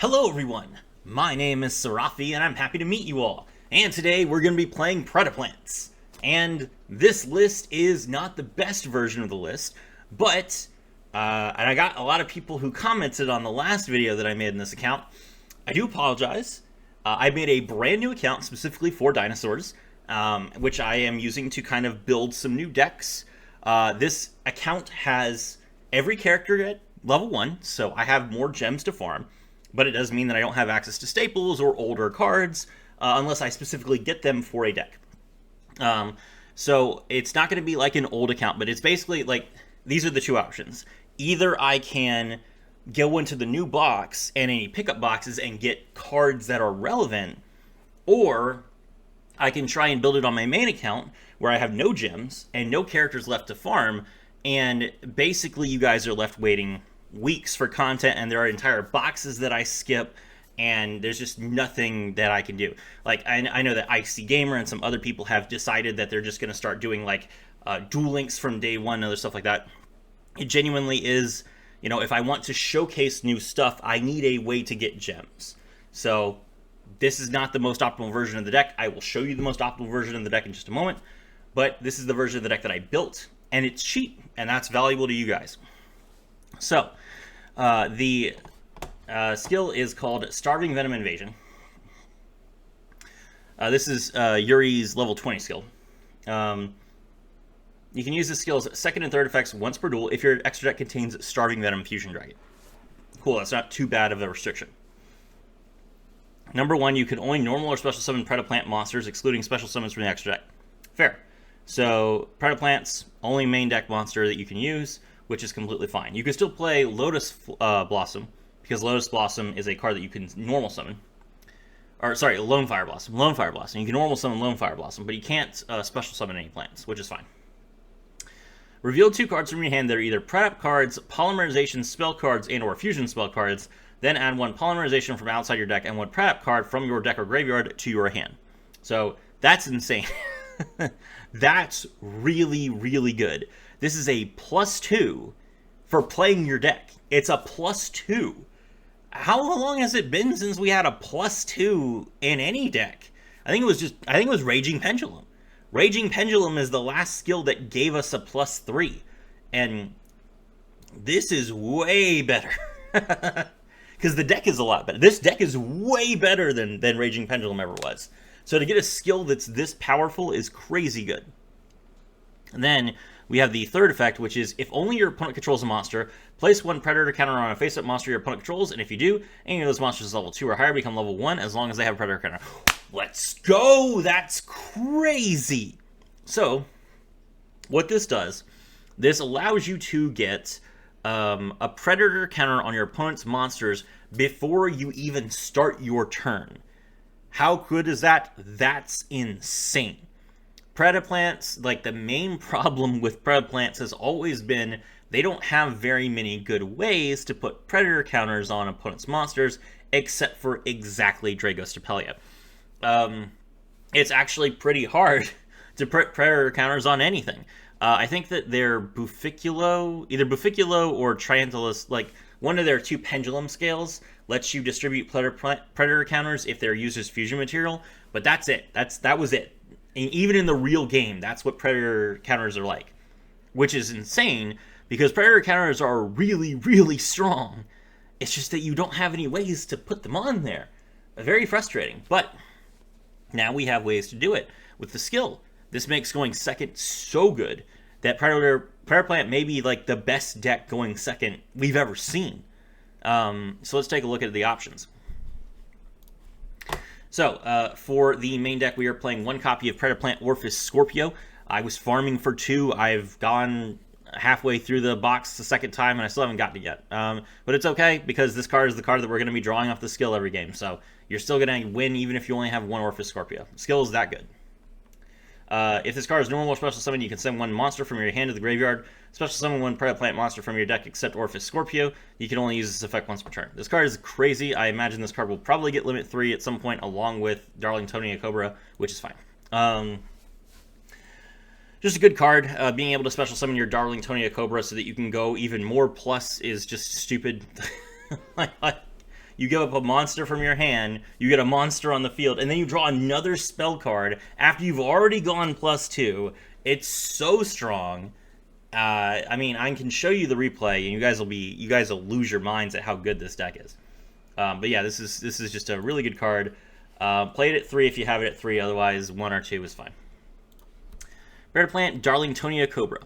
Hello everyone, my name is Serafi and I'm happy to meet you all. And today we're going to be playing Predaplants. And this list is not the best version of the list, but, and I got a lot of people who commented on the last video that I made in this account. I do apologize. I made a brand new account specifically for dinosaurs, which I am using to kind of build some new decks. This account has every character at level 1, so I have more gems to farm. But it does mean that I don't have access to staples or older cards unless I specifically get them for a deck. So it's not going to be like an old account, but it's basically like these are the two options. Either I can go into the new box and any pickup boxes and get cards that are relevant, or I can try and build it on my main account where I have no gems and no characters left to farm, and basically you guys are left waiting weeks for content, and there are entire boxes that I skip, and there's just nothing that I can do. Like, I know that Icy Gamer and some other people have decided that they're just going to start doing, like, duel links from day one and other stuff like that. It genuinely is, you know, if I want to showcase new stuff, I need a way to get gems. So, this is not the most optimal version of the deck. I will show you the most optimal version of the deck in just a moment, but this is the version of the deck that I built, and it's cheap, and that's valuable to you guys. So, the skill is called Starving Venom Invasion. This is Yuri's level 20 skill. You can use this skill's second and third effects once per duel if your extra deck contains Starving Venom Fusion Dragon. Cool, that's not too bad of a restriction. Number 1, you can only normal or special summon Predaplant monsters, excluding special summons from the extra deck. Fair. So, Predaplant's only main deck monster that you can use, which is completely fine. You can still play Lotus Blossom, because Lotus Blossom is a card that you can normal summon. Or, sorry, Lone Fire Blossom. Lone Fire Blossom. You can normal summon Lone Fire Blossom, but you can't special summon any plants, which is fine. Reveal 2 cards from your hand that are either Predap cards, Polymerization spell cards, and or Fusion spell cards. Then add 1 Polymerization from outside your deck and 1 Predap card from your deck or graveyard to your hand. So, that's insane. That's really, really good. This is a +2 for playing your deck. It's a +2. How long has it been since we had a +2 in any deck? I think it was Raging Pendulum. Raging Pendulum is the last skill that gave us a +3. And this is way better. Because the deck is a lot better. This deck is way better than Raging Pendulum ever was. So to get a skill that's this powerful is crazy good. And then we have the third effect, which is if only your opponent controls a monster, place 1 Predator counter on a face-up monster your opponent controls, and if you do, any of those monsters level 2 or higher become level 1 as long as they have a Predator counter. Let's go! That's crazy! So, what this does, this allows you to get a Predator counter on your opponent's monsters before you even start your turn. How good is that? That's insane. Predaplants, like the main problem with Predaplants has always been they don't have very many good ways to put Predator counters on opponent's monsters, except for exactly Dragostapelia. It's actually pretty hard to put Predator counters on anything. I think that their Buficulo, either Buficulo or Triantulus, like one of their 2 pendulum scales lets you distribute Predator counters if they're used as fusion material, but that's it. That was it. And even in the real game, that's what Predator counters are like, which is insane because Predator counters are really, really strong. It's just that you don't have any ways to put them on there. Very frustrating, but now we have ways to do it with the skill. This makes going second so good that Predaplant may be like the best deck going second we've ever seen. So let's take a look at the options. So, for the main deck, we are playing 1 copy of Predaplant Orphis Scorpio. I was farming for 2. I've gone halfway through the box the second time, and I still haven't gotten it yet. But it's okay, because this card is the card that we're going to be drawing off the skill every game. So, you're still going to win even if you only have 1 Orphis Scorpio. The skill is that good. If this card is normal or special summon, you can send 1 monster from your hand to the graveyard. Special summon 1 Predaplant monster from your deck except Orphis Scorpio. You can only use this effect once per turn. This card is crazy. I imagine this card will probably get limit 3 at some point along with Darling Tonia Cobra, which is fine. Just a good card. Being able to special summon your Darling Tonia Cobra so that you can go even more plus is just stupid. you give up a monster from your hand, you get a monster on the field, and then you draw another spell card after you've already gone +2. It's so strong. I mean, I can show you the replay, and you guys will lose your minds at how good this deck is. But yeah, this is just a really good card. Play it at 3 if you have it at 3. Otherwise, 1 or 2 is fine. Predaplant, Darlingtonia Cobra.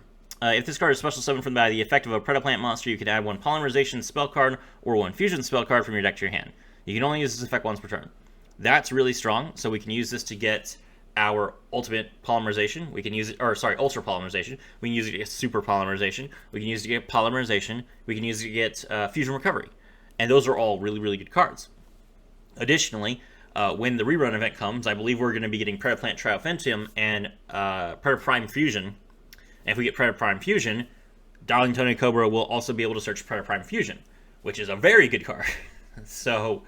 If this card is special summon from by the effect of a Predaplant monster, you can add 1 Polymerization spell card or 1 Fusion spell card from your deck to your hand. You can only use this effect once per turn. That's really strong, so we can use this to get our ultimate polymerization. We can use it, or sorry, ultra polymerization. We can use it to get super polymerization. We can use it to get polymerization. We can use it to get fusion recovery. And those are all really, really good cards. Additionally, when the rerun event comes, I believe we're going to be getting Predaplant Triumphantum and Predaprime Fusion. And if we get Predaprime Fusion, Darlingtonia Cobra will also be able to search Predaprime Fusion, which is a very good card. So,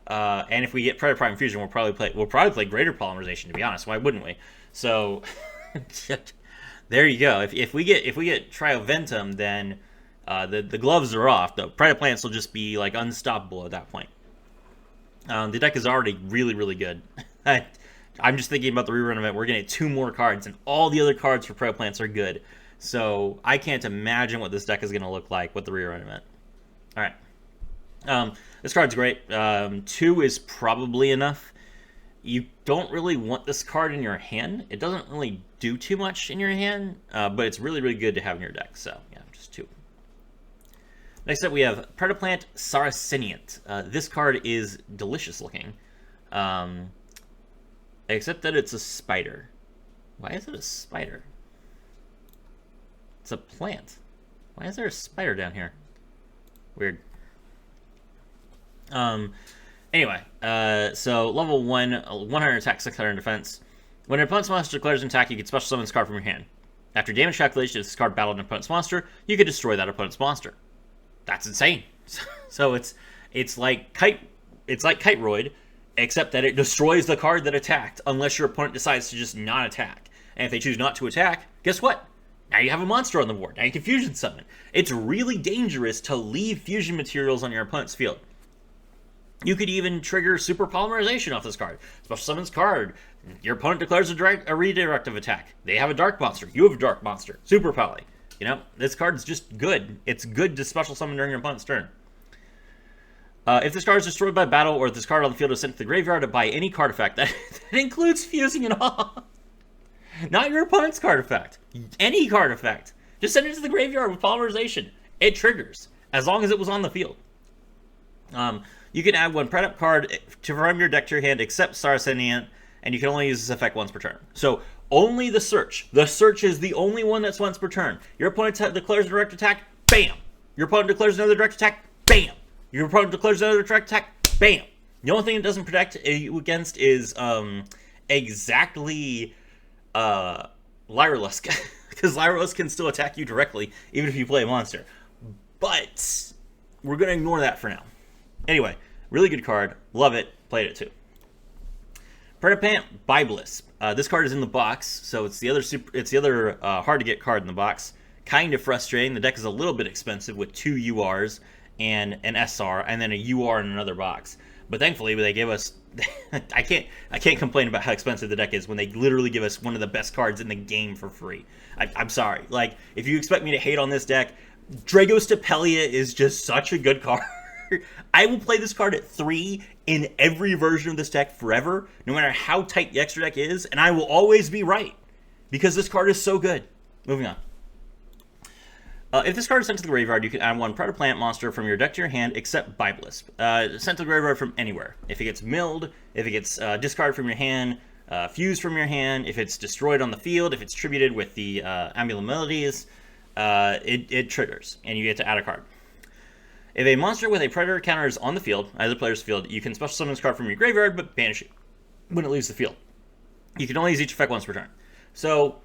and if we get Predaprime Fusion, we'll probably play Greater Polymerization. To be honest, why wouldn't we? So, there you go. If we get Triumphantum, then the gloves are off. The Predaplants will just be like unstoppable at that point. The deck is already really, really good. I'm just thinking about the rerun event. We're getting 2 more cards, and all the other cards for Predaplants are good. So I can't imagine what this deck is going to look like with the rerun event. All right. This card's great. 2 is probably enough. You don't really want this card in your hand. It doesn't really do too much in your hand, but it's really, really good to have in your deck. So, yeah, just 2. Next up, we have Predaplant Saraceniant. This card is delicious looking, except that it's a spider. Why is it a spider? It's a plant. Why is there a spider down here? Weird. Anyway, so level 1, 100 attack, 600 defense. When an opponent's monster declares an attack, you can special summon this card from your hand. After damage calculation, if this card battled an opponent's monster, you can destroy that opponent's monster. That's insane. So it's like Kiteroid, except that it destroys the card that attacked unless your opponent decides to just not attack. And if they choose not to attack, guess what? Now you have a monster on the board. Now you can fusion summon. It's really dangerous to leave fusion materials on your opponent's field. You could even trigger super polymerization off this card. Special summons card. Your opponent declares a redirective attack. They have a dark monster. You have a dark monster. Super poly. You know, this card's just good. It's good to special summon during your opponent's turn. If this card is destroyed by battle, or if this card on the field is sent to the graveyard by any card effect, that includes fusing it off. Not your opponent's card effect. Any card effect. Just send it to the graveyard with polymerization. It triggers, as long as it was on the field. You can add 1 Predap card from your deck to your hand, except Saracenian, and you can only use this effect once per turn. So, only the search. The search is the only one that's once per turn. Your opponent declares a direct attack, bam! Your opponent declares another direct attack, bam! Your opponent declares another direct attack, bam! The only thing it doesn't protect you against is exactly Lyralusk. Because Lyralusk can still attack you directly, even if you play a monster. But we're going to ignore that for now. Anyway, really good card. Love it. Played it too. Predaplant Biblis. This card is in the box, so it's the other hard to get card in the box. Kind of frustrating. The deck is a little bit expensive with 2 URs and an SR, and then a UR in another box. But thankfully, they gave us. I can't complain about how expensive the deck is when they literally give us one of the best cards in the game for free. I'm sorry. Like, if you expect me to hate on this deck, Dragostapelia is just such a good card. I will play this card at 3 in every version of this deck forever, no matter how tight the extra deck is, and I will always be right, because this card is so good. Moving on. If this card is sent to the graveyard, you can add 1 Predaplant monster from your deck to your hand, except Biblis. Sent to the graveyard from anywhere. If it gets milled, if it gets discarded from your hand, fused from your hand, if it's destroyed on the field, if it's tributed with the Amulet Melodies, it triggers, and you get to add a card. If a monster with a predator counter is on the field, either player's field, you can special summon this card from your graveyard, but banish it when it leaves the field. You can only use each effect once per turn. So,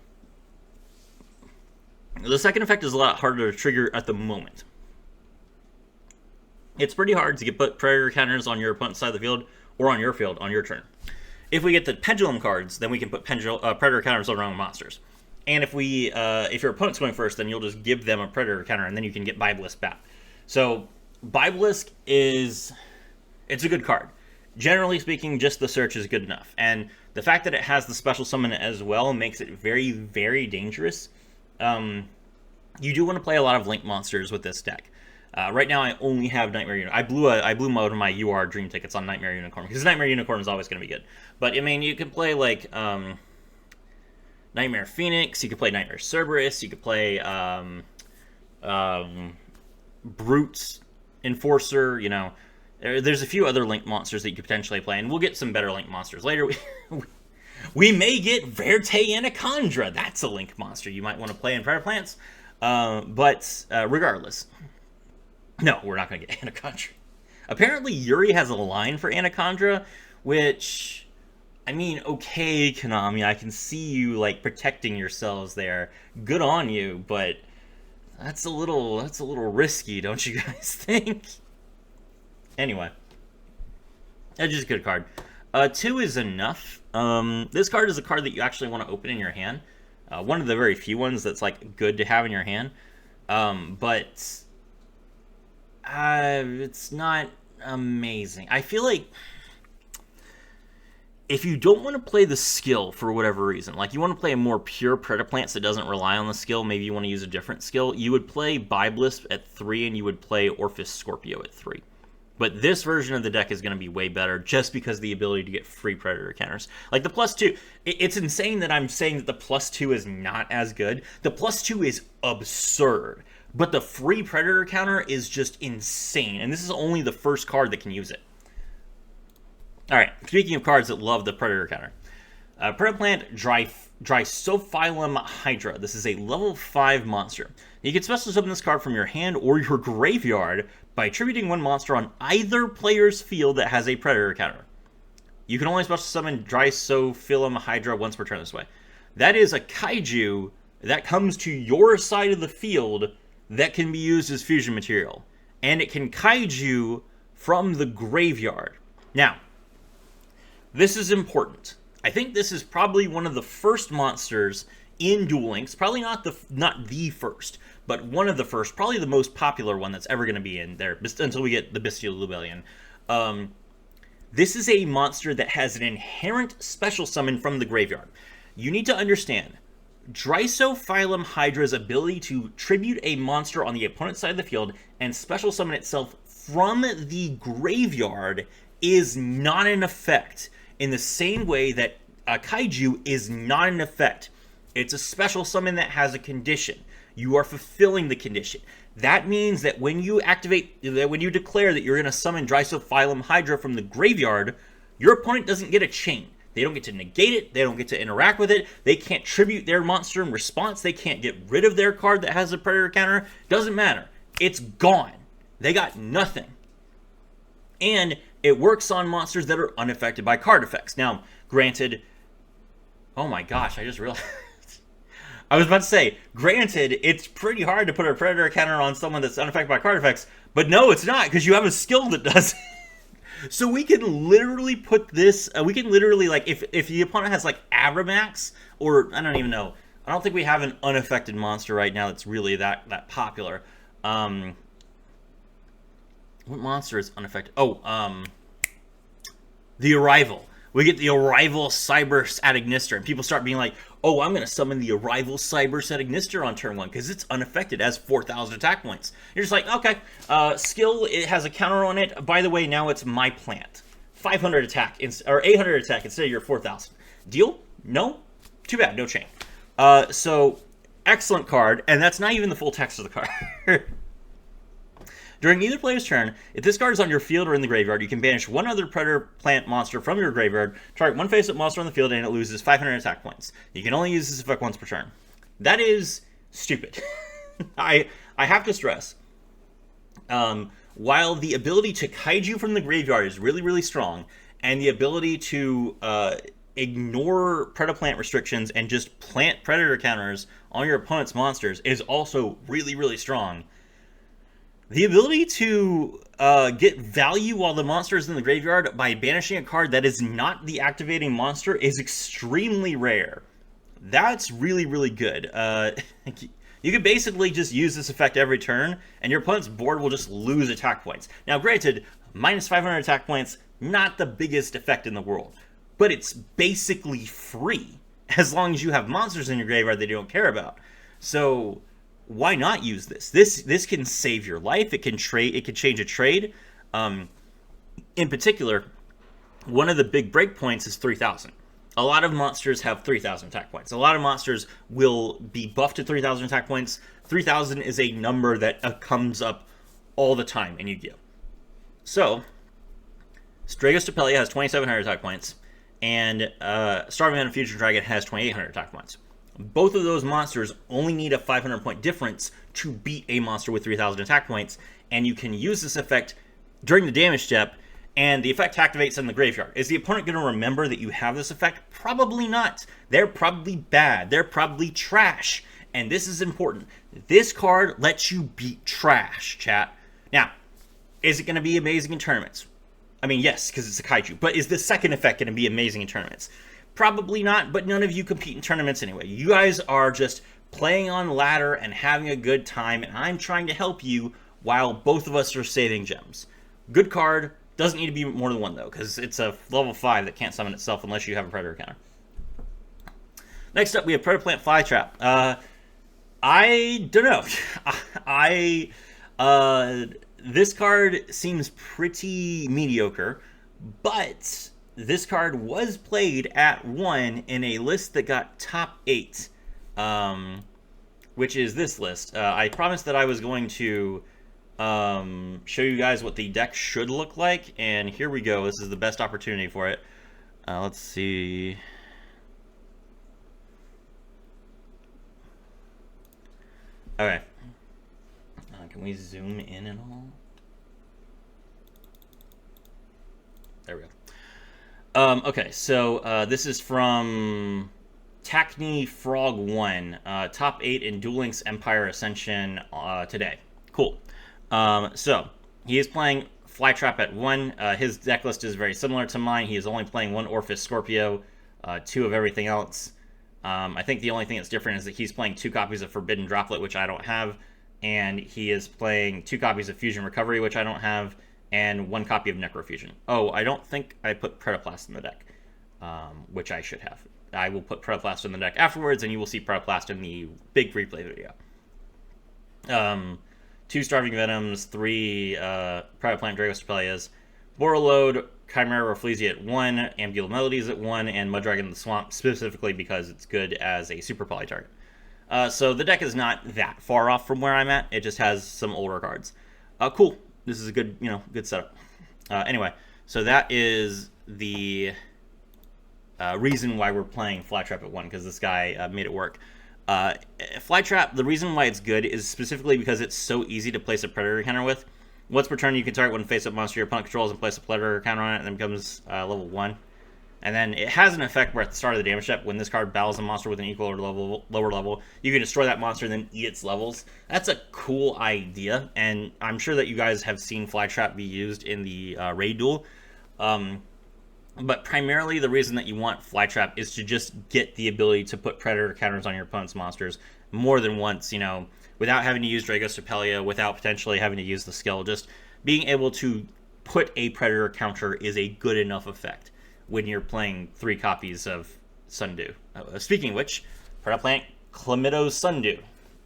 the second effect is a lot harder to trigger at the moment. It's pretty hard to get predator counters on your opponent's side of the field, or on your field, on your turn. If we get the pendulum cards, then we can put predator counters on wrong monsters. And if your opponent's going first, then you'll just give them a predator counter, and then you can get Biblis back. So, Biblis is it's a good card. Generally speaking, just the search is good enough. And the fact that it has the special summon as well makes it very, very dangerous. You do want to play a lot of Link monsters with this deck. Right now, I only have Nightmare Unicorn. I blew one of my UR Dream tickets on Nightmare Unicorn, because Nightmare Unicorn is always going to be good. But, I mean, you could play, like, Nightmare Phoenix, you could play Nightmare Cerberus, you could play, Brute Enforcer, you know. There's a few other Link monsters that you could potentially play, and we'll get some better Link monsters later. We may get Verte Anaconda. That's a Link monster you might want to play in Predaplants. But regardless, no, we're not going to get Anaconda. Apparently, Yuri has a line for Anaconda, which, I mean, okay, Konami, I can see you, like, protecting yourselves there. Good on you, but that's a little risky, don't you guys think? Anyway, that's just a good card. 2 is enough. This card is a card that you actually want to open in your hand. One of the very few ones that's, like, good to have in your hand. But it's not amazing. I feel like if you don't want to play the skill for whatever reason, like you want to play a more pure Predaplants that doesn't rely on the skill, maybe you want to use a different skill, you would play Biblis at 3 and you would play Orphis Scorpio at 3. But this version of the deck is going to be way better just because of the ability to get free Predator counters. Like the +2, it's insane that I'm saying that the +2 is not as good. The +2 is absurd. But the free Predator counter is just insane. And this is only the first card that can use it. Alright, speaking of cards that love the Predator counter. Predaplant Drosophilum Hydra. This is a level 5 monster. You can special summon this card from your hand or your graveyard by attributing one monster on either player's field that has a Predator counter. You can only special summon Drosophilum Hydra once per turn this way. That is a kaiju that comes to your side of the field that can be used as fusion material. And it can kaiju from the graveyard. Now, this is important. I think this is probably one of the first monsters in Duel Links. Probably not the first, but one of the first. Probably the most popular one that's ever going to be in there until we get the Bestial Rebellion. This is a monster that has an inherent special summon from the graveyard. You need to understand, Drosophilum Hydra's ability to tribute a monster on the opponent's side of the field and special summon itself from the graveyard is not in effect in the same way that a kaiju is not in effect. It's a special summon that has a condition. You are fulfilling the condition. That means that when you declare that you're going to summon Drosophilum Hydra from the graveyard, your opponent doesn't get a chain. They don't get to negate it. They don't get to interact with it. They can't tribute their monster in response. They can't get rid of their card that has a Predator counter. Doesn't matter. It's gone. They got nothing. And it works on monsters that are unaffected by card effects. Now, granted, oh my gosh, I just realized. I was about to say, granted, it's pretty hard to put a Predator counter on someone that's unaffected by card effects, but no, it's not, because you have a skill that does it. So we can literally put this, we can literally, like, if the opponent has, like, Abramax, or, I don't even know, I don't think we have an unaffected monster right now that's really that popular. What monster is unaffected? Oh, the Arrival. We get the Arrival Cyber at Ignister, and people start being like, oh, I'm going to summon the Arrival Cyber at Ignister on turn 1, because it's unaffected, as 4,000 attack points. You're just like, okay, skill, it has a counter on it. By the way, now it's my plant. 500 attack, or 800 attack instead of your 4,000. Deal? No? Too bad, no chain. So, excellent card, and that's not even the full text of the card. During either player's turn, if this card is on your field or in the graveyard, you can banish one other Predaplant monster from your graveyard, target one face-up monster on the field, and it loses 500 attack points. You can only use this effect once per turn. That is stupid. I have to stress, while the ability to kaiju from the graveyard is really, really strong, and the ability to ignore Predaplant restrictions and just plant Predator counters on your opponent's monsters is also really, really strong, the ability to get value while the monster is in the graveyard by banishing a card that is not the activating monster is extremely rare. That's really, really good. You could basically just use this effect every turn, and your opponent's board will just lose attack points. Now, granted, Minus 500 attack points, not the biggest effect in the world, but it's basically free as long as you have monsters in your graveyard that you don't care about. So why not use this? This can save your life. It can trade. It can change a trade. In particular, one of the big breakpoints is 3,000. A lot of monsters have 3,000 attack points. A lot of monsters will be buffed to 3,000 attack points. 3,000 is a number that comes up all the time in Yu-Gi-Oh! So, Dragos Stapelia has 2,700 attack points, and Starving Man and Fusion Dragon has 2,800 attack points. Both of those monsters only need a 500 point difference to beat a monster with 3,000 attack points, and you can use this effect during the damage step, and the effect activates in the graveyard. Is the opponent going to remember that you have this effect? Probably not. They're probably bad. They're probably trash. And this is important. This card lets you beat trash, chat. Now, is it going to be amazing in tournaments? I mean, yes, because it's a kaiju. But is the second effect going to be amazing in tournaments? Probably not, but none of you compete in tournaments anyway. You guys are just playing on ladder and having a good time, and I'm trying to help you while both of us are saving gems. Good card. Doesn't need to be more than one, though, because it's a level 5 that can't summon itself unless you have a Predator counter. Next up, we have Predaplant Flytrap. I don't know. This card seems pretty mediocre, but this card was played at 1 in a list that got top 8, which is this list. I promised that I was going to show you guys what the deck should look like, and here we go. This is the best opportunity for it. Let's see. Okay. Can we zoom in at all? There we go. Okay, so this is from Tacny Frog 1, top 8 in Duel Links Empire Ascension today. Cool. So he is playing Flytrap at 1. His deck list is very similar to mine. He is only playing 1 Orphis Scorpio, 2 of everything else. I think the only thing that's different is that he's playing 2 copies of Forbidden Droplet, which I don't have, and he is playing 2 copies of Fusion Recovery, which I don't have, and 1 copy of Necrofusion. Oh, I don't think I put Predaplast in the deck, which I should have. I will put Predaplast in the deck afterwards, and you will see Predaplast in the big replay video. 2 Starving Venoms, 3 Predaplant Dragos Stapelias, Borreload, Chimera Rafflesia at 1, Ambula Melodies at 1, and Muddragon in the Swamp, specifically because it's good as a super poly target. So the deck is not that far off from where I'm at. It just has some older cards. Cool. This is a good, good setup. Anyway, so that is the reason why we're playing Flytrap at 1, because this guy made it work. Flytrap, the reason why it's good is specifically because it's so easy to place a Predator counter with. Once per turn, you can target one face-up monster your opponent controls and place a Predator counter on it, and then becomes level 1. And then it has an effect where at the start of the damage step, when this card battles a monster with an equal or lower level, you can destroy that monster and then eat its levels. That's a cool idea, and I'm sure that you guys have seen Flytrap be used in the raid duel. But primarily the reason that you want Flytrap is to just get the ability to put Predator counters on your opponent's monsters more than once, without having to use Dragos Stapelia, without potentially having to use the skill. Just being able to put a Predator counter is a good enough effect when you're playing 3 copies of Sundew. Speaking of which, Predaplant Chlamydo's Sundew.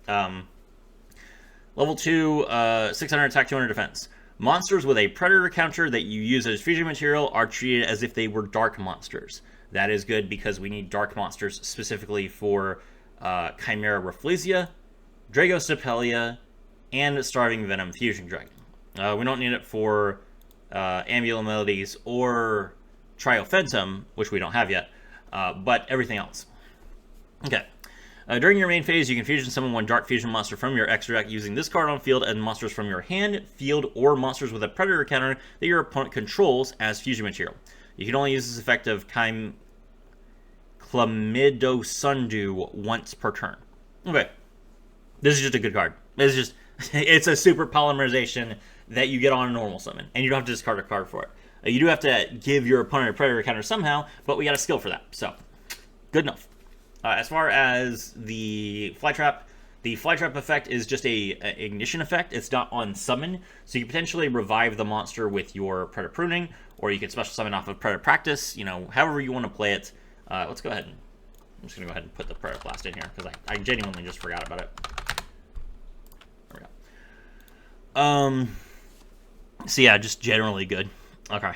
Level 2, 600 attack, 200 defense. Monsters with a Predator counter that you use as fusion material are treated as if they were dark monsters. That is good because we need dark monsters specifically for Chimera Rafflesia, Dragos Stapelia, and Starving Venom Fusion Dragon. We don't need it for Ambula Melodies or Triophantom, which we don't have yet, but everything else. Okay. During your main phase, you can fusion summon 1 Dark Fusion monster from your extra deck using this card on field and monsters from your hand, field, or monsters with a Predator counter that your opponent controls as fusion material. You can only use this effect of Chlamydo Sundew once per turn. Okay. This is just a good card. It's a super polymerization that you get on a normal summon, and you don't have to discard a card for it. You do have to give your opponent a Predator counter somehow, but we got a skill for that, so good enough. As far as the Flytrap, The Flytrap effect is just a ignition effect. It's not on summon, so you potentially revive the monster with your Predator Pruning, or you can special summon off of Predator Practice. You know, however you want to play it. Let's go ahead and I'm just gonna go ahead and put the Predator Blast in here because I genuinely just forgot about it. There we go. So yeah, just generally good. Okay.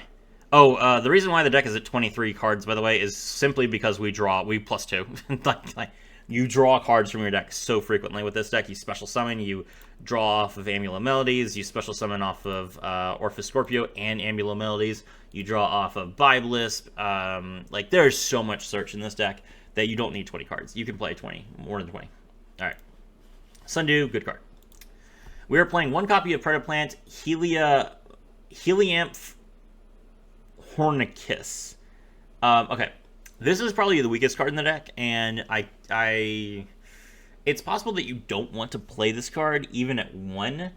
Oh, the reason why the deck is at 23 cards, by the way, is simply because we +2. like you draw cards from your deck so frequently with this deck. You special summon, you draw off of Amulet Melodies, you special summon off of Orphis Scorpio and Amulet Melodies, you draw off of Biblisp. Like, there's so much search in this deck that you don't need 20 cards. You can play 20, more than 20. Alright. Sundew, good card. We are playing one copy of Predaplant, Heliamph Hornicus. Okay. This is probably the weakest card in the deck, and it's possible that you don't want to play this card even at 1.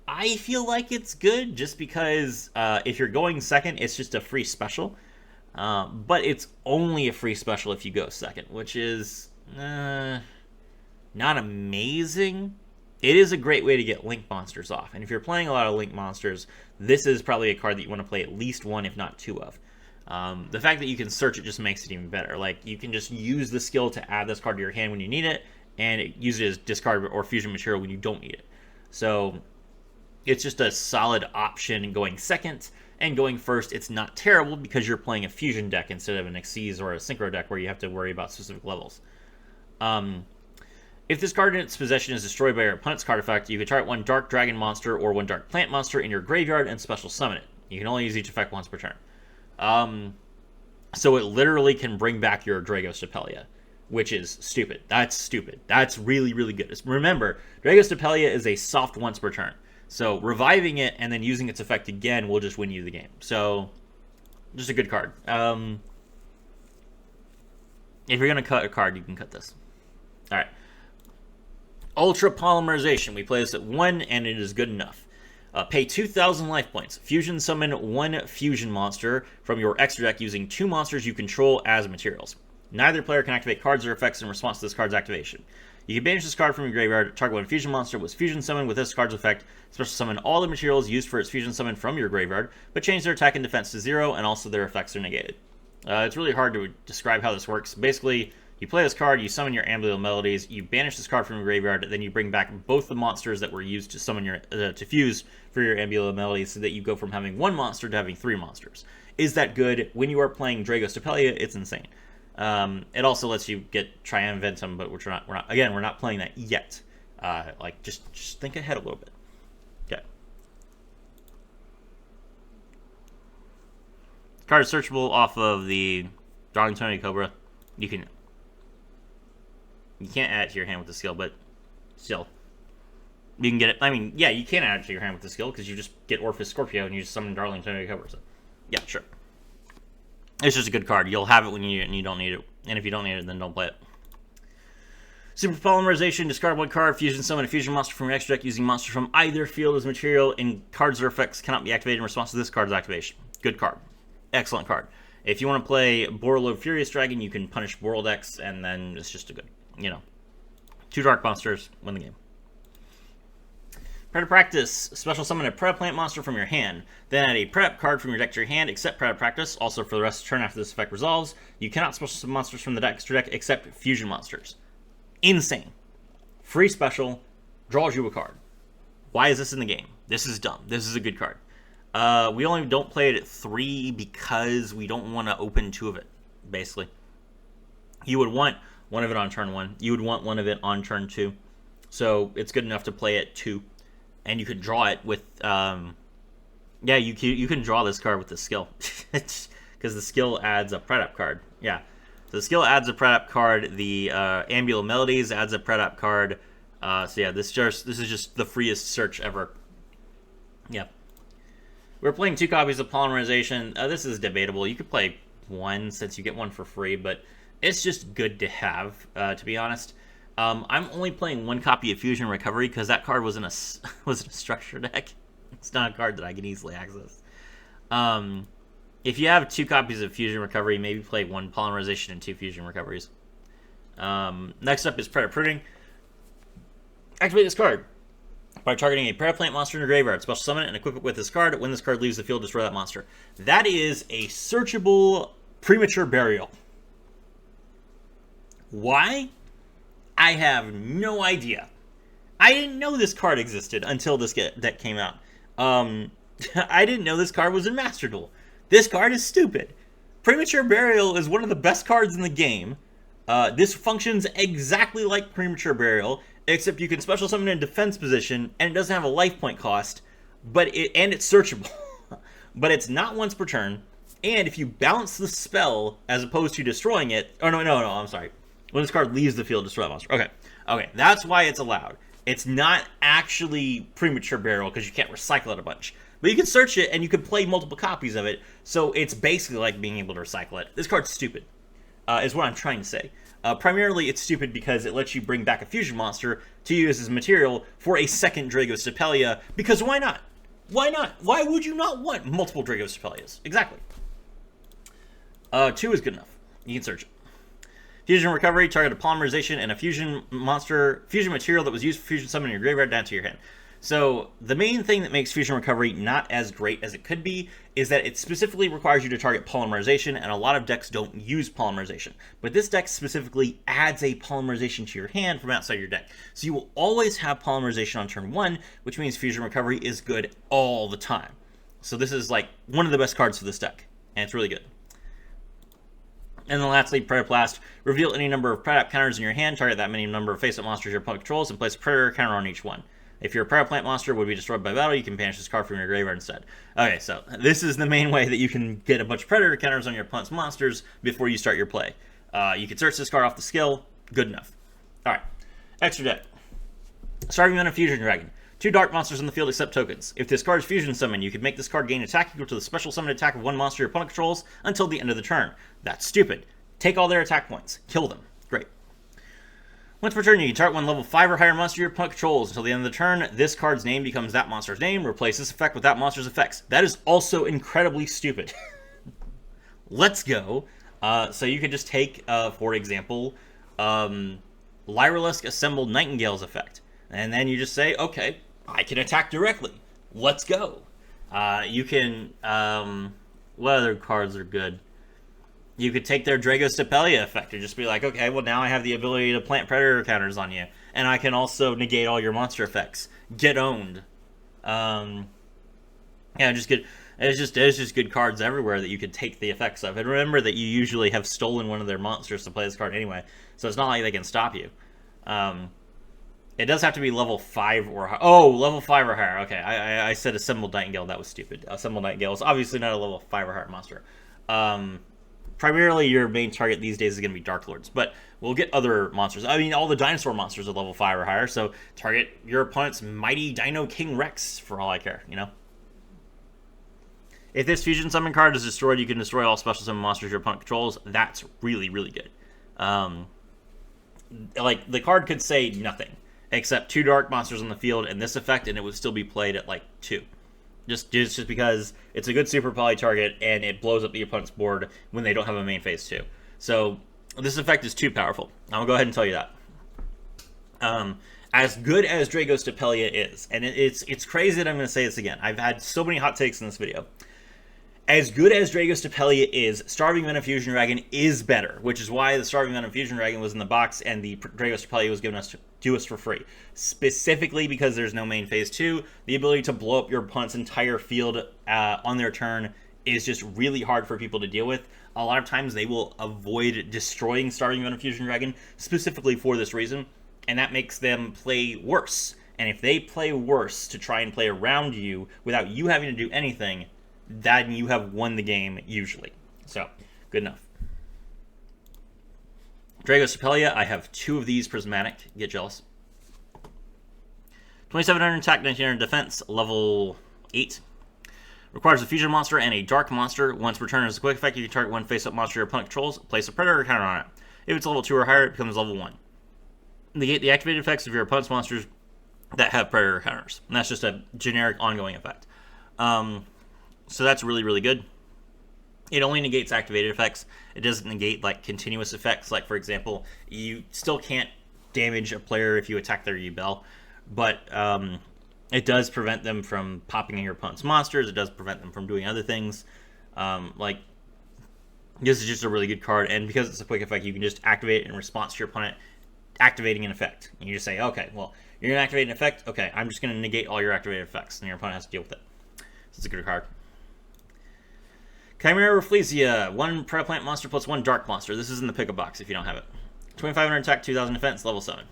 I feel like it's good just because if you're going second, it's just a free special. But it's only a free special if you go second, which is not amazing. It is a great way to get Link monsters off, and if you're playing a lot of Link monsters, this is probably a card that you want to play at least 1, if not 2 of. The fact that you can search it just makes it even better. Like, you can just use the skill to add this card to your hand when you need it, and use it as discard or fusion material when you don't need it. So it's just a solid option going second, and going first, it's not terrible because you're playing a fusion deck instead of an Xyz or a Synchro deck where you have to worry about specific levels. If this card in its possession is destroyed by your opponent's card effect, you can target one Dark Dragon monster or one Dark Plant monster in your graveyard and special summon it. You can only use each effect once per turn. So it literally can bring back your Dragostapelia, which is stupid. That's stupid. That's really, really good. Remember, Dragostapelia is a soft once per turn. So reviving it and then using its effect again will just win you the game. So, just a good card. If you're going to cut a card, you can cut this. Alright. Ultra Polymerization. We play this at 1, and it is good enough. Pay 2,000 life points. Fusion summon 1 fusion monster from your extra deck using 2 monsters you control as materials. Neither player can activate cards or effects in response to this card's activation. You can banish this card from your graveyard, target 1 fusion monster was fusion summoned with this card's effect, special summon all the materials used for its fusion summon from your graveyard, but change their attack and defense to 0, and also their effects are negated. It's really hard to describe how this works. Basically, you play this card, you summon your Amulet Melodies, you banish this card from your graveyard, then you bring back both the monsters that were used to summon your to fuse for your Amulet Melodies, so that you go from having 1 monster to having 3 monsters. Is that good? When you are playing Dragostapelia, it's insane. It also lets you get Triumventum, but we're not playing that yet. Like, just think ahead a little bit. Okay. Card is searchable off of the Darling Tony Cobra. You can't add it to your hand with the skill, but still, you can get it. I mean, yeah, you can add it to your hand with the skill because you just get Orphis Scorpio and you just summon Darling Tony Cobra. So, yeah, sure. It's just a good card. You'll have it when you need it and you don't need it. And if you don't need it, then don't play it. Super Polymerization. Discard 1 card. Fusion summon a fusion monster from your extra deck using monsters from either field as material, and cards or effects cannot be activated in response to this card's activation. Good card. Excellent card. If you want to play Borreload Furious Dragon, you can punish Boral decks, and then it's just a good, 2 dark monsters, win the game. Predator Practice. Special summon a Predaplant monster from your hand. Then add a Predap card from your deck to your hand, except Predator Practice. Also, for the rest of the turn after this effect resolves, you cannot special summon monsters from the extra deck except fusion monsters. Insane. Free special. Draws you a card. Why is this in the game? This is dumb. This is a good card. We only don't play it at 3 because we don't want to open 2 of it, basically. You would want one of it on turn 1. You would want one of it on turn 2. So it's good enough to play at 2. And you could draw it with, yeah, you can draw this card with the skill. Because the skill adds a Predap card. Yeah. So the skill adds a Predap card. The Amulet Melodies adds a Predap card. So yeah, this is just the freest search ever. Yeah. We're playing 2 copies of Polymerization. This is debatable. You could play 1 since you get 1 for free, but it's just good to have, to be honest. I'm only playing 1 copy of Fusion Recovery because that card was in a structure deck. It's not a card that I can easily access. If you have 2 copies of Fusion Recovery, maybe play 1 Polymerization and 2 Fusion Recoveries. Next up is Predator Pruning. Activate this card by targeting a Predaplant monster in your graveyard. Special summon it and equip it with this card. When this card leaves the field, destroy that monster. That is a searchable Premature Burial. Why? I have no idea. I didn't know this card existed until this deck came out. I didn't know this card was in Master Duel. This card is stupid. Premature Burial is one of the best cards in the game. This functions exactly like Premature Burial, except you can special summon in defense position, and it doesn't have a life point cost, and it's searchable. But it's not once per turn, and if you bounce the spell as opposed to destroying it... Oh, no, I'm sorry. When this card leaves the field, destroy that monster. Okay, that's why it's allowed. It's not actually Premature Burial, because you can't recycle it a bunch. But you can search it, and you can play multiple copies of it, so it's basically like being able to recycle it. This card's stupid, is what I'm trying to say. Primarily, it's stupid because it lets you bring back a fusion monster to use as material for a second Dragos Stapelia, because why not? Why not? Why would you not want multiple Dragos Stapelias? Exactly. 2 is good enough. You can search it. Fusion Recovery, target a polymerization and a fusion material that was used for fusion summon in your graveyard down to your hand. So the main thing that makes Fusion Recovery not as great as it could be is that it specifically requires you to target polymerization, and a lot of decks don't use polymerization. But this deck specifically adds a polymerization to your hand from outside your deck. So you will always have polymerization on turn 1, which means Fusion Recovery is good all the time. So this is like one of the best cards for this deck, and it's really good. And then lastly, Predaplant. Reveal any number of Predap counters in your hand, target that many number of face-up monsters your opponent controls, and place a Predator counter on each one. If your Predaplant monster would be destroyed by battle, you can banish this card from your graveyard instead. Okay, so this is the main way that you can get a bunch of Predator counters on your opponent's monsters before you start your play. You can search this card off the skill. Good enough. Alright, extra deck. Starting on a Fusion Dragon. 2 dark monsters on the field except tokens. If this card is Fusion Summon, you can make this card gain attack equal to the special summon attack of one monster your opponent controls until the end of the turn. That's stupid. Take all their attack points. Kill them. Great. Once per turn, you can target one level 5 or higher monster your opponent controls. Until the end of the turn, this card's name becomes that monster's name. Replace this effect with that monster's effects. That is also incredibly stupid. Let's go. So you could just take, for example, Lyrilisk Assembled Nightingale's effect. And then you just say, okay, I can attack directly. Let's go. You can, what other cards are good? You could take their Dragos Stapelia effect and just be like, okay, well now I have the ability to plant Predator counters on you. And I can also negate all your monster effects. Get owned. Yeah, just good. There's just good cards everywhere that you could take the effects of. And remember that you usually have stolen one of their monsters to play this card anyway. So it's not like they can stop you. It does have to be level 5 or higher. Oh, level 5 or higher. Okay, I said Assembled Nightingale. That was stupid. Assembled Nightingale is obviously not a level 5 or higher monster. Primarily, your main target these days is going to be Dark Lords, but we'll get other monsters. I mean, all the dinosaur monsters are level 5 or higher, so target your opponent's Mighty Dino King Rex for all I care, you know? If this Fusion Summon card is destroyed, you can destroy all special summon monsters your opponent controls. That's really, really good. Like, the card could say nothing, except 2 dark monsters on the field and this effect, and it would still be played at, like, 2. Just because it's a good super poly target and it blows up the opponent's board when they don't have a main phase 2. So this effect is too powerful. I'm going to go ahead and tell you that. As good as Dragos Stapelia is, and it's crazy that I'm going to say this again. I've had so many hot takes in this video. As good as Dragos Stapelia is, Starving Venom Fusion Dragon is better, which is why the Starving Venom Fusion Dragon was in the box and the Dragos Stapelia was given to us for free. Specifically because there's no main phase 2, the ability to blow up your opponent's entire field on their turn is just really hard for people to deal with. A lot of times they will avoid destroying Starving Venom Fusion Dragon specifically for this reason, and that makes them play worse. And if they play worse to try and play around you without you having to do anything, then you have won the game, usually. So, good enough. Dragos Stapelia, I have 2 of these prismatic. Get jealous. 2700 attack, 1900 defense, level 8. Requires a fusion monster and a dark monster. Once per turn as a quick effect, you can target one face-up monster your opponent controls. Place a Predator counter on it. If it's level 2 or higher, it becomes level 1. Negate the activated effects of your opponent's monsters that have Predator counters. And that's just a generic ongoing effect. So that's really, really good. It only negates activated effects. It doesn't negate, like, continuous effects. Like, for example, you still can't damage a player if you attack their Yubel. but it does prevent them from popping in your opponent's monsters. It does prevent them from doing other things. Like, this is just a really good card, and because it's a quick effect, you can just activate it in response to your opponent activating an effect. And you just say, okay, well, you're going to activate an effect? Okay, I'm just going to negate all your activated effects, and your opponent has to deal with it. So it's a good card. Chimera Rafflesia, 1 Predaplant monster plus 1 Dark monster. This is in the pickup box if you don't have it. 2500 attack, 2000 defense, level 7.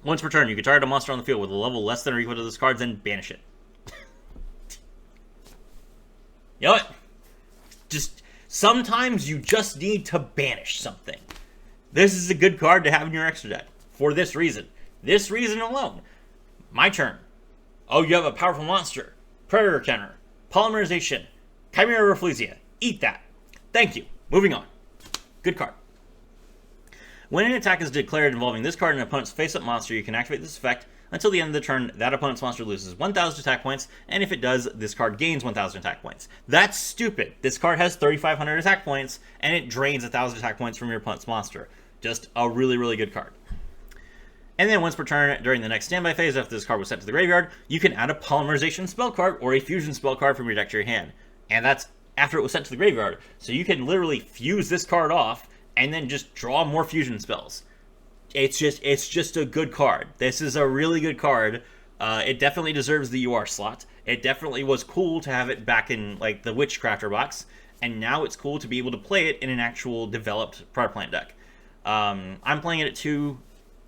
Once per turn, you can target a monster on the field with a level less than or equal to this card, then banish it. You know what? Just, sometimes you just need to banish something. This is a good card to have in your extra deck. For this reason. This reason alone. My turn. Oh, you have a powerful monster. Predator counter. Polymerization. Chimera Rafflesia. Eat that. Thank you. Moving on. Good card. When an attack is declared involving this card and an opponent's face-up monster, you can activate this effect until the end of the turn. That opponent's monster loses 1,000 attack points, and if it does, this card gains 1,000 attack points. That's stupid. This card has 3,500 attack points, and it drains 1,000 attack points from your opponent's monster. Just a really, really good card. And then once per turn, during the next standby phase, after this card was sent to the graveyard, you can add a Polymerization spell card or a Fusion spell card from your deck to your hand. And that's after it was sent to the graveyard. So you can literally fuse this card off and then just draw more fusion spells. It's just a good card. This is a really good card. It definitely deserves the UR slot. It definitely was cool to have it back in like the Witchcrafter box, and now it's cool to be able to play it in an actual developed Predaplant deck. I'm playing it at 2.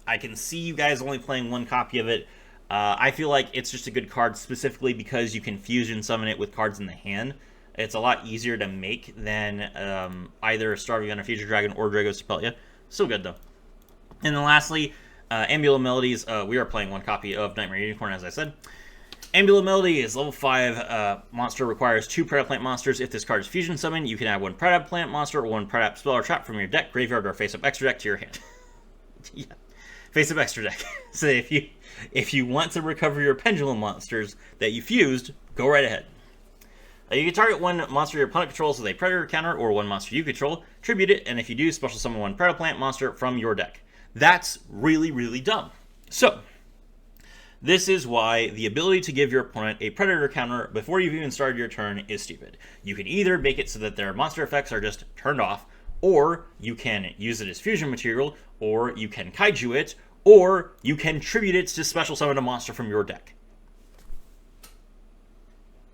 I can see you guys only playing 1 copy of it. I feel like it's just a good card specifically because you can fusion summon it with cards in the hand. It's a lot easier to make than either Starving on a Future Dragon or Dragos Stapelia. Still good, though. And then lastly, Ambula Melodies. We are playing 1 copy of Nightmare Unicorn, as I said. Ambula Melodies, level 5 monster, requires 2 Predaplant monsters. If this card is fusion summoned, you can add 1 Predaplant monster or 1 Predap spell or trap from your deck, graveyard, or face-up extra deck to your hand. Yeah. Face-up extra deck. So if you want to recover your pendulum monsters that you fused, go right ahead. You can target 1 monster your opponent controls with a Predator counter or 1 monster you control, tribute it, and if you do, special summon 1 Predaplant monster from your deck. That's really, really dumb. So, this is why the ability to give your opponent a Predator counter before you've even started your turn is stupid. You can either make it so that their monster effects are just turned off, or you can use it as fusion material, or you can kaiju it, or you can tribute it to special summon a monster from your deck.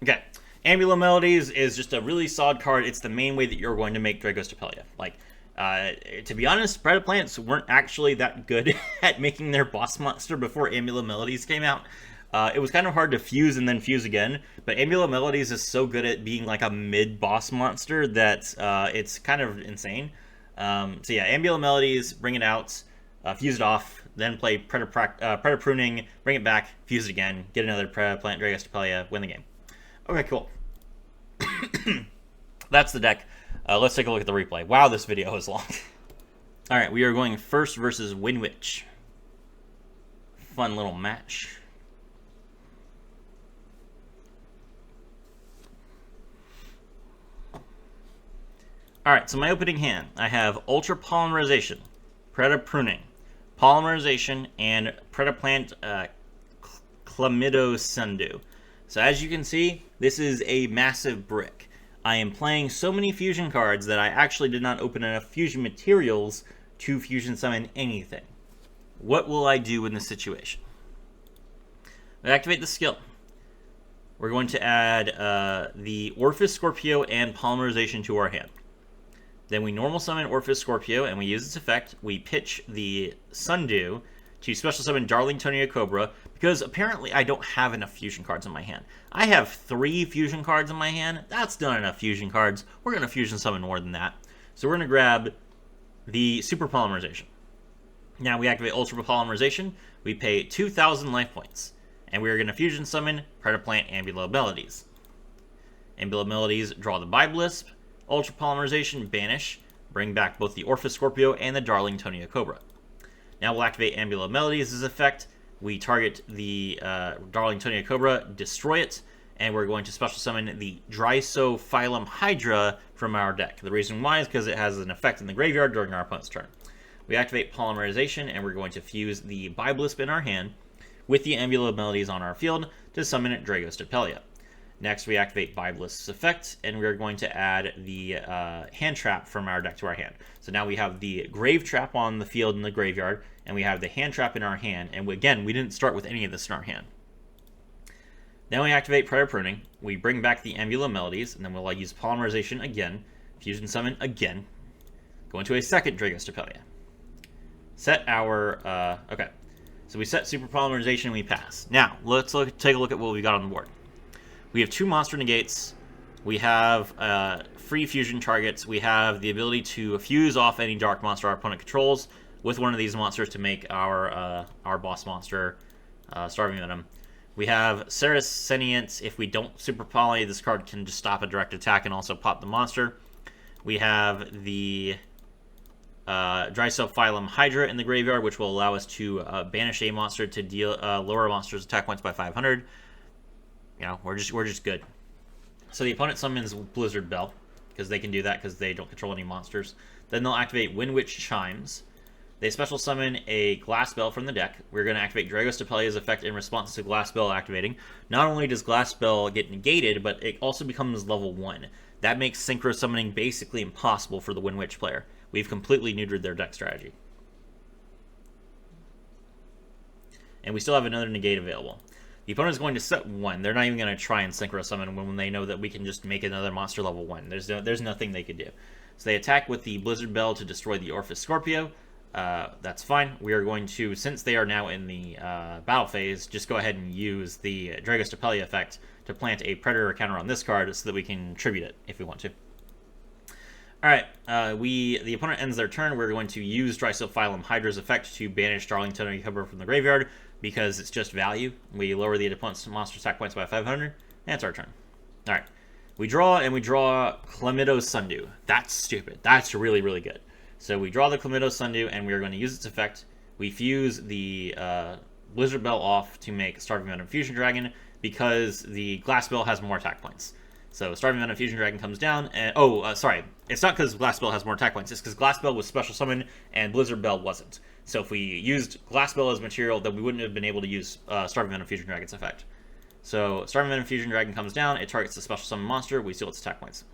Okay. Ambula Melodies is just a really solid card. It's the main way that you're going to make Dragos Stapelia. Like, to be honest, Predaplants weren't actually that good at making their boss monster before Ambula Melodies came out. It was kind of hard to fuse and then fuse again, but Ambula Melodies is so good at being like a mid-boss monster that it's kind of insane. So yeah, Ambula Melodies, bring it out, fuse it off, then play Predator Pruning, bring it back, fuse it again, get another Predaplant, Dragos Stapelia, win the game. Okay, cool. That's the deck. Let's take a look at the replay. Wow, this video is long. Alright, we are going first versus Winwitch. Fun little match. Alright, so my opening hand. I have Ultra Polymerization, Predator Pruning, Polymerization, and Predaplant Chlamydo Sundew. So as you can see, this is a massive brick. I am playing so many fusion cards that I actually did not open enough fusion materials to fusion summon anything. What will I do in this situation? We activate the skill. We're going to add the Orphis Scorpio and Polymerization to our hand. Then we normal summon Orphis Scorpio and we use its effect. We pitch the Sundew to special summon Darling Tonia Cobra, because apparently I don't have enough fusion cards in my hand. I have 3 fusion cards in my hand. That's not enough fusion cards. We're going to fusion summon more than that. So we're going to grab the Super Polymerization. Now we activate Ultra Polymerization. We pay 2,000 life points. And we are going to fusion summon Predaplant Ambula Melodies. Ambula Melodies, draw the Biblisp. Ultra Polymerization, banish. Bring back both the Orphis Scorpio and the Darling Tonia Cobra. Now we'll activate Ambula Melodies' effect. We target the Darling Tonia Cobra, destroy it, and we're going to special summon the Drysophyllum Hydra from our deck. The reason why is because it has an effect in the graveyard during our opponent's turn. We activate Polymerization, and we're going to fuse the Biblisp in our hand. with the Amulet abilities on our field to summon Dragos Depelia. Next, we activate Biblisc's effect, and we're going to add the hand trap from our deck to our hand. So now we have the grave trap on the field in the graveyard, and we have the hand trap in our hand. And again, we didn't start with any of this in our hand. Then we activate Prayer Pruning. We bring back the Amulet melodies, and then we'll use Polymerization again, Fusion Summon again, go into a second Dragos Depelia. Set our, okay. So we set Super Polymerization and we pass. Now, let's take a look at what we got on the board. We have 2 monster negates. We have free fusion targets. We have the ability to fuse off any dark monster our opponent controls with one of these monsters to make our boss monster Starving Venom. We have Ceres Sentient. If we don't Super Poly, this card can just stop a direct attack and also pop the monster. We have the Drysophyllum Hydra in the graveyard, which will allow us to banish a monster to deal lower a monster's attack points by 500. You know, we're just good. So the opponent summons Blizzard Bell, because they can do that because they don't control any monsters. Then they'll activate Windwitch Chimes. They special summon a Glass Bell from the deck. We're going to activate Dragos Depelia's effect in response to Glass Bell activating. Not only does Glass Bell get negated, but it also becomes level 1. That makes Synchro Summoning basically impossible for the Windwitch player. We've completely neutered their deck strategy. And we still have another negate available. The opponent is going to set 1. They're not even going to try and Synchro Summon when they know that we can just make another monster level 1. There's nothing they could do. So they attack with the Blizzard Bell to destroy the Orphis Scorpio. That's fine. We are going to, since they are now in the battle phase, just go ahead and use the Dragos Depelia effect to plant a Predator counter on this card so that we can tribute it if we want to. Alright, the opponent ends their turn. We're going to use Drysophyllum Hydra's effect to banish Darlington or Cover from the graveyard because it's just value. We lower the opponent's monster attack points by 500, and it's our turn. Alright, we draw, and we draw Chlamydos Sundew. That's stupid. That's really, really good. So we draw the Chlamydos Sundew, and we are going to use its effect. We fuse the Blizzard Bell off to make Starving Venom Fusion Dragon because the Glass Bell has more attack points. So Starving Venom Fusion Dragon comes down, and sorry, it's not because Glass Bell has more attack points. It's because Glass Bell was special summon and Blizzard Bell wasn't. So if we used Glass Bell as material, then we wouldn't have been able to use Starving Venom Fusion Dragon's effect. So Starving Venom Fusion Dragon comes down. It targets the special summon monster. We steal its attack points.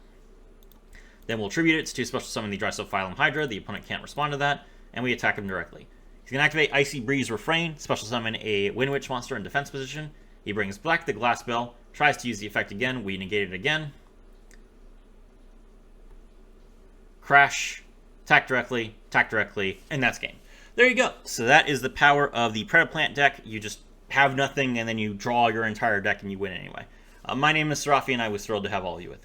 Then we'll tribute it to special summon the Drysophyllum Hydra. The opponent can't respond to that, and we attack him directly. He's going to activate Icy Breeze Refrain, special summon a Windwitch monster in defense position. He brings back the Glass Bell, tries to use the effect again. We negate it again. Crash, attack directly, and that's game. There you go. So that is the power of the Predaplant deck. You just have nothing, and then you draw your entire deck, and you win anyway. My name is Serafi, and I was thrilled to have all of you with me.